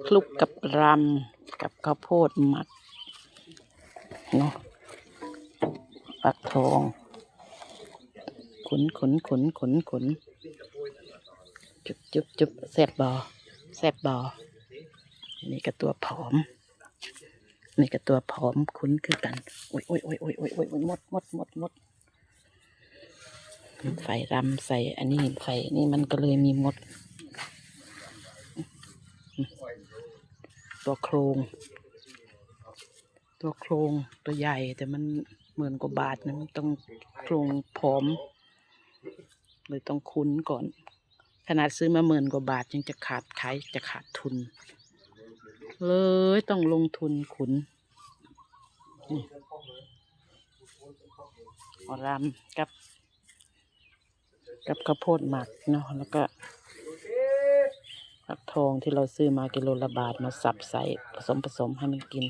คลุกกับรำกับข้าวโพดหมักเนาะฟักทองขุนจุบแซ่บบอนี่ก็ตัวผอมขุนคือกันโอ้ยมดไฟรำใส่อันนี้ไฟนี่มันก็เลยมีมดตัวโครงตัวใหญ่แต่มัน10,000 กว่าบาทนะมันต้องโครงผอมเลยต้องคุ้นก่อนขนาดซื้อมา10,000 กว่าบาทยังจะขาดทุนเลยต้องลงทุนขุนนี่รำกับข้าวโพดหมักเนาะแล้วก็ฟักทองที่เราซื้อมากิโลละบาทมาสับใส่ผสมให้มันกิน